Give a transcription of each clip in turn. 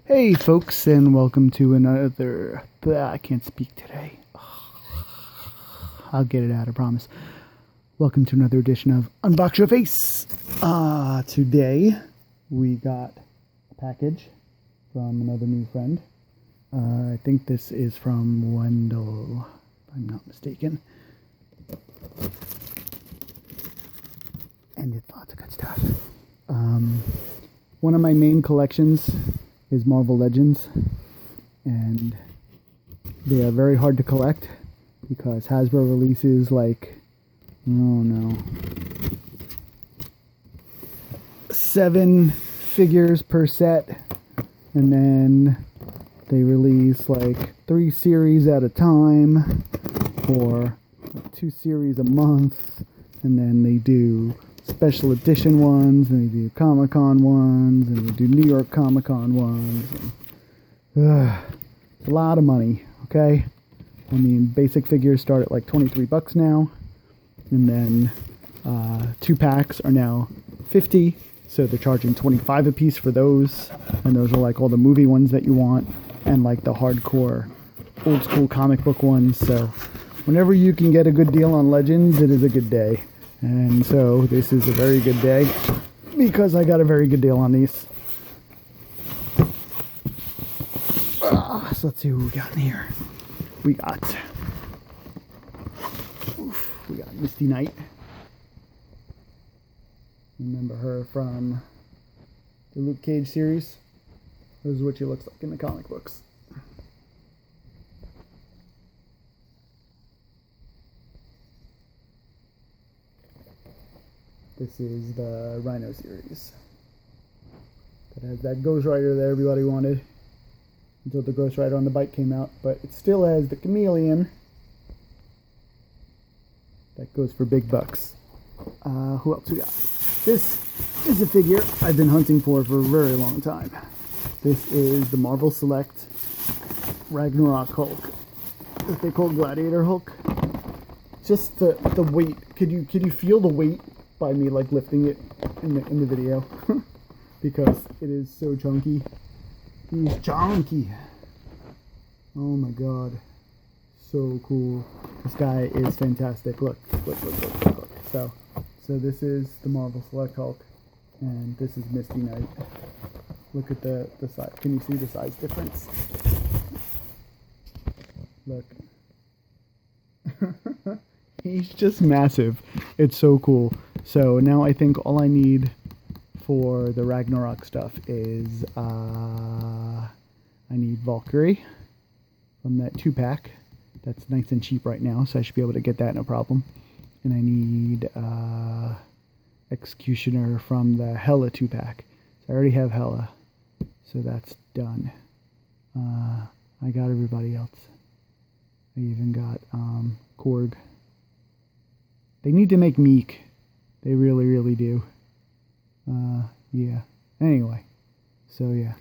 Hey folks, and welcome to another... I can't speak today. I'll get it out, I promise. Welcome to another edition of Unbox Your Face. Today we got a package from another new friend. I think this is from Wendell, if I'm not mistaken. And it's lots of good stuff. One of my main collections is Marvel Legends, and they are very hard to collect because Hasbro releases like, oh no, 7 figures per set, and then they release like 3 series at a time, or 2 series a month, and then they do special edition ones, and they do Comic-Con ones, and they do New York Comic-Con ones. It's a lot of money, okay? I mean, basic figures start at like $23 now, and then 2 packs are now $50, so they're charging $25 a piece for those, and those are like all the movie ones that you want, and like the hardcore old school comic book ones. So whenever you can get a good deal on Legends, it is a good day. And so this is a very good day because I got a very good deal on these. So let's see who we got in here. We got Misty Knight. Remember her from the Luke Cage series? This is what she looks like in the comic books. This is the Rhino series. That has that Ghost Rider that everybody wanted until the Ghost Rider on the bike came out, but it still has the Chameleon that goes for big bucks. Who else we got? This is a figure I've been hunting for a very long time. This is the Marvel Select Ragnarok Hulk that they call Gladiator Hulk. Just the weight. Could you feel the weight by me like lifting it in the video? Because it is so chunky. He's chunky. Oh my god, so cool. This guy is fantastic. Look. So this is the Marvel Select Hulk, and this is Misty Knight. Look at the size. Can you see the size difference? Look. He's just massive. It's so cool. So now I think all I need for the Ragnarok stuff is I need Valkyrie from that 2-pack. That's nice and cheap right now, so I should be able to get that no problem. And I need Executioner from the Hela 2-pack. So I already have Hela, so that's done. I got everybody else. I even got Korg. They need to make Meek. They really, really do. Yeah. Anyway. So, yeah.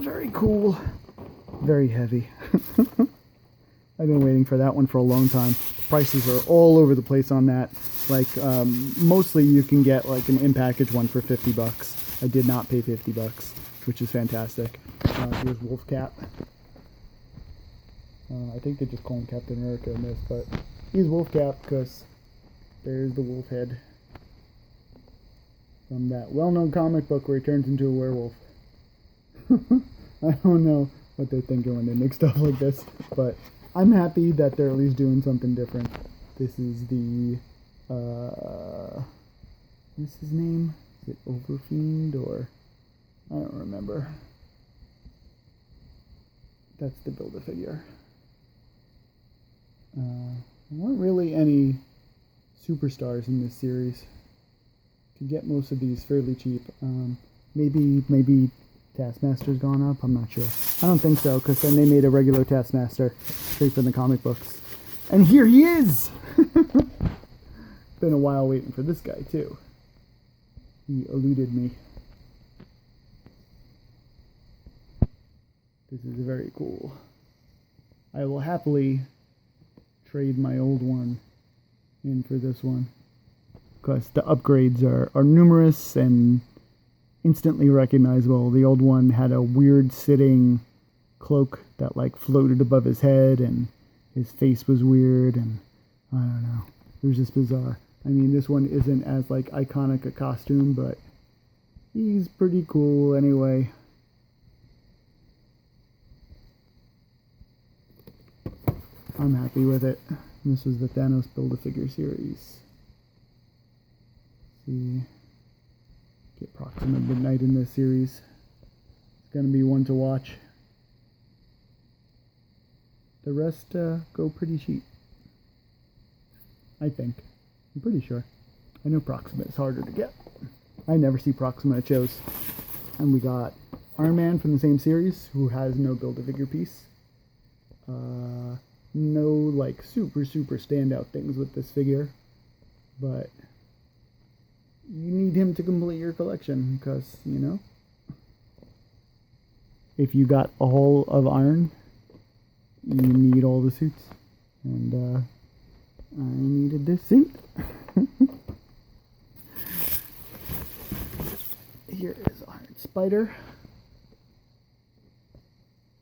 Very cool. Very heavy. I've been waiting for that one for a long time. The prices are all over the place on that. Like, mostly you can get like an in-package one for $50. I did not pay $50, which is fantastic. Here's Wolfcap. I think they just call him Captain America in this, but he's Wolfcap because there's the wolf head from that well-known comic book where he turns into a werewolf. I don't know what they're thinking when they make stuff like this, but I'm happy that they're at least doing something different. This is the, what's his name? Is it Overfiend, or, I don't remember. That's the Build-A-Figure. There weren't really any superstars in this series. You can get most of these fairly cheap. Maybe Taskmaster's gone up, I'm not sure. I don't think so, because then they made a regular Taskmaster straight from the comic books. And here he is! Been a while waiting for this guy, too. He eluded me. This is very cool. I will happily trade my old one in for this one, because the upgrades are numerous, and instantly recognizable. The old one had a weird sitting cloak that like floated above his head, and his face was weird, and I don't know. It was just bizarre. I mean, this one isn't as like iconic a costume, but he's pretty cool anyway. I'm happy with it. This was the Thanos Build-A-Figure series. See, get Proxima Midnight in this series. It's gonna be one to watch. The rest go pretty cheap, I think. I'm pretty sure. I know Proxima is harder to get. I never see Proxima at shows. And we got Iron Man from the same series, who has no Build-A-Figure piece. No like super standout things with this figure, but you need him to complete your collection, because, you know, if you got all of Iron, you need all the suits, and I needed this suit. Here is Iron Spider,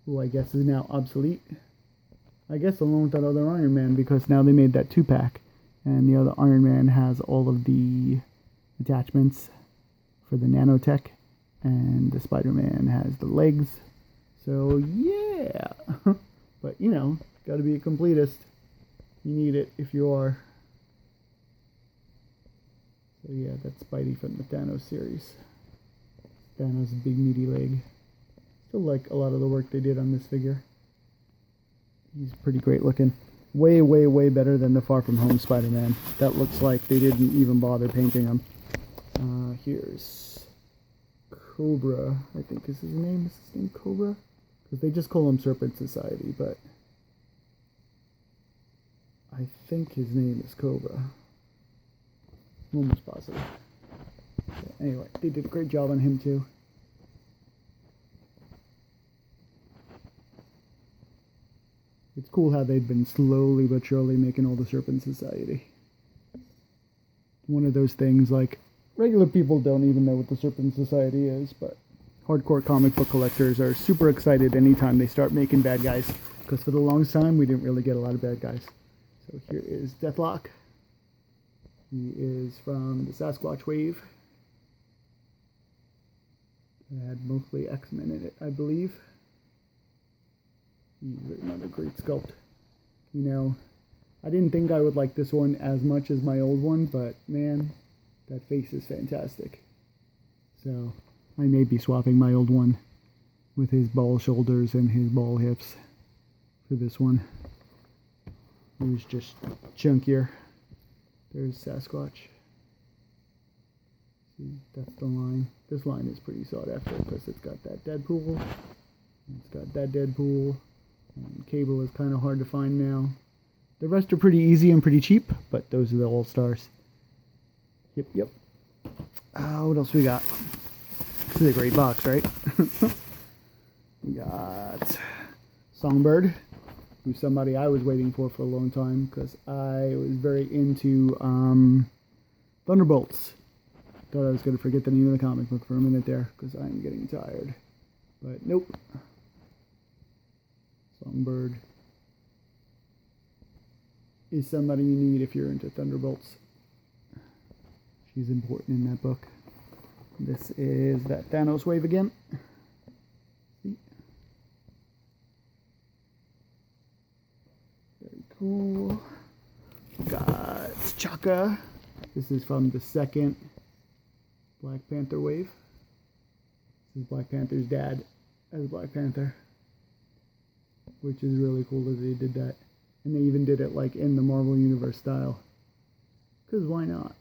who I guess is now obsolete. I guess along with that other Iron Man, because now they made that 2-pack, and the other Iron Man has all of the attachments for the nanotech, and the Spider-Man has the legs. So yeah, but you know, got to be a completist. You need it if you are. So yeah, that's Spidey from the Thanos series. Thanos' big meaty leg. Still like a lot of the work they did on this figure. He's pretty great looking. Way better than the Far From Home Spider-Man. That looks like they didn't even bother painting him. Here's Cobra, I think is his name. Is his name Cobra? Because they just call him Serpent Society, but I think his name is Cobra. I'm almost positive. But anyway, they did a great job on him too. It's cool how they've been slowly but surely making all the Serpent Society. One of those things, like, regular people don't even know what the Serpent Society is, but hardcore comic book collectors are super excited anytime they start making bad guys, because for the longest time we didn't really get a lot of bad guys. So here is Deathlok. He is from the Sasquatch Wave. It had mostly X-Men in it, I believe. He's another great sculpt. You know, I didn't think I would like this one as much as my old one, but man, that face is fantastic. So I may be swapping my old one with his ball shoulders and his ball hips for this one. He's just chunkier. There's Sasquatch. See, that's the line. This line is pretty sought after because it's got that Deadpool. It's got that Deadpool. And Cable is kind of hard to find now. The rest are pretty easy and pretty cheap, but those are the all-stars. Yep. What else we got? This is a great box, right? We got Songbird, who's somebody I was waiting for a long time, because I was very into Thunderbolts. Thought I was going to forget the name of the comic book for a minute there, because I'm getting tired. But nope. Songbird is somebody you need if you're into Thunderbolts. She's important in that book. This is that Thanos Wave again. See? Very cool. Got Chaka. This is from the second Black Panther wave. This is Black Panther's dad as Black Panther, which is really cool that they did that. And they even did it like in the Marvel Universe style, because why not?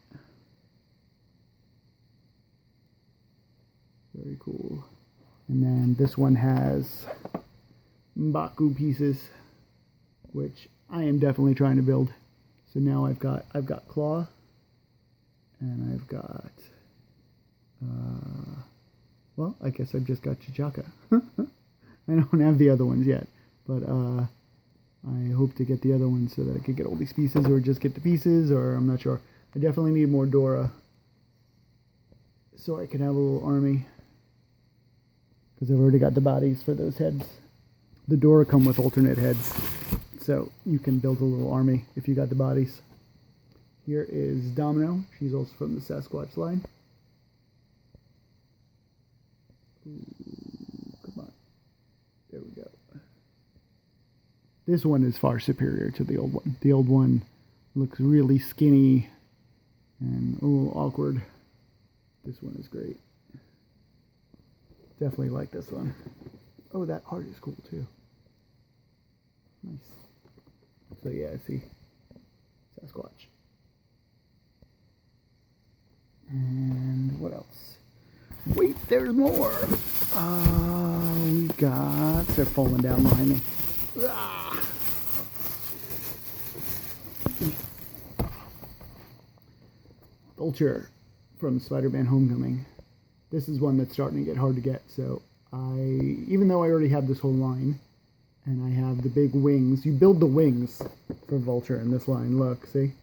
Very cool. And then this one has M'Baku pieces, which I am definitely trying to build. So now I've got Claw, and I've got well, I guess I've just got Chaka. I don't have the other ones yet, but I hope to get the other ones so that I could get all these pieces, or just get the pieces, or I'm not sure. I definitely need more Dora so I can have a little army. Because I've already got the bodies for those heads. The door come with alternate heads. So you can build a little army if you got the bodies. Here is Domino. She's also from the Sasquatch line. Ooh, come on. There we go. This one is far superior to the old one. The old one looks really skinny and a little awkward. This one is great. Definitely like this one. Oh, that heart is cool too. Nice. So yeah, see, Sasquatch. And what else? Wait, there's more. We got. They're falling down behind me. Ah. Vulture from SpiderMan Homecoming. This is one that's starting to get hard to get, so even though I already have this whole line, and I have the big wings, you build the wings for Vulture in this line. Look, see?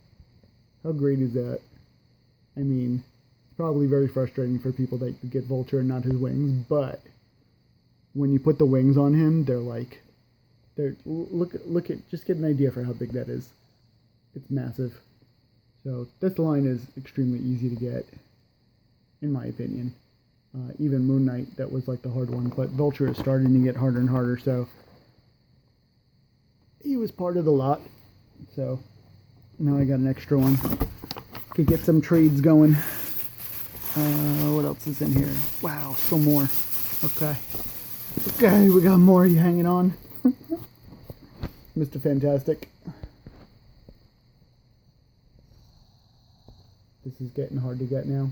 How great is that? I mean, it's probably very frustrating for people that get Vulture and not his wings, but when you put the wings on him, look at, just get an idea for how big that is. It's massive. So this line is extremely easy to get, in my opinion. Even Moon Knight, that was like the hard one, but Vulture is starting to get harder and harder, so he was part of the lot. So now I got an extra one. Could get some trades going. What else is in here? Wow, still more. Okay. Okay, we got more. You hanging on? Mr. Fantastic. This is getting hard to get now.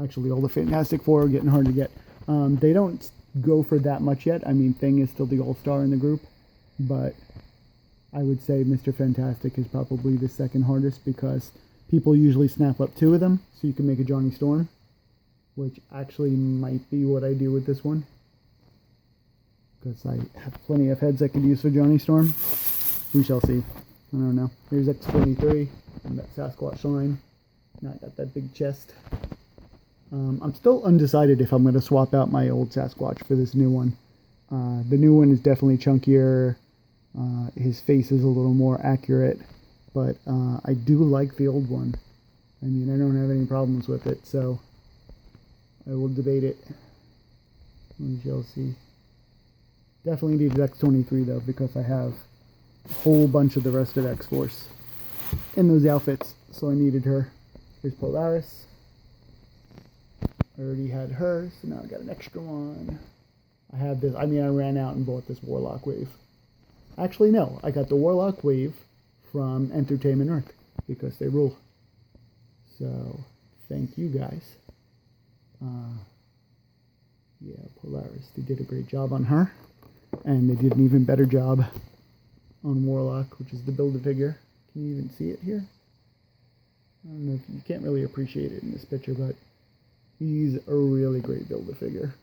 Actually, all the Fantastic Four are getting hard to get. They don't go for that much yet. I mean, Thing is still the all-star in the group, but I would say Mr. Fantastic is probably the second hardest because people usually snap up 2 of them, so you can make a Johnny Storm, which actually might be what I do with this one, because I have plenty of heads I could use for Johnny Storm. We shall see. I don't know. Here's X-23 and that Sasquatch line. Now I got that big chest. I'm still undecided if I'm going to swap out my old Sasquatch for this new one. The new one is definitely chunkier. His face is a little more accurate, but I do like the old one. I mean, I don't have any problems with it, so I will debate it. We shall see. Definitely needed X-23 though, because I have a whole bunch of the rest of X-Force in those outfits, so I needed her. Here's Polaris. I already had her, so now I got an extra one. I have this, I mean, I ran out and bought this Warlock Wave. Actually, no, I got the Warlock Wave from Entertainment Earth, because they rule. So, thank you guys. Yeah, Polaris, they did a great job on her, and they did an even better job on Warlock, which is the Build-A-Figure. Can you even see it here? I don't know if you can't really appreciate it in this picture, but he's a really great Build-A-Figure.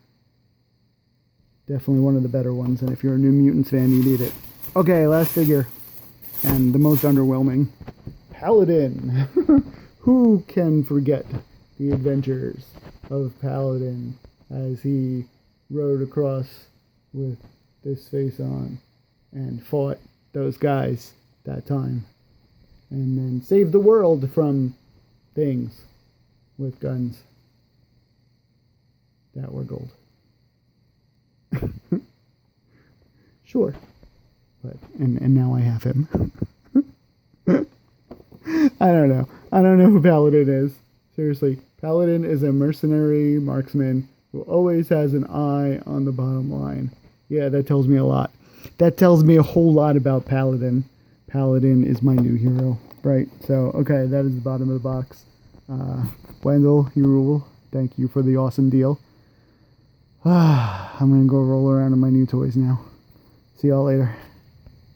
Definitely one of the better ones, and if you're a New Mutants fan, you need it. Okay, last figure, and the most underwhelming, Paladin. Who can forget the adventures of Paladin as he rode across with this face on and fought those guys that time, and then saved the world from things with guns that were gold. Sure, but and now I have him. I don't know who Paladin is. Seriously, Paladin is a mercenary marksman who always has an eye on the bottom line. Yeah, that tells me a lot. That tells me a whole lot about Paladin. Paladin is my new hero, right? So, okay, that is the bottom of the box. Wendell, you rule. Thank you for the awesome deal. I'm going to go roll around in my new toys now. See y'all later.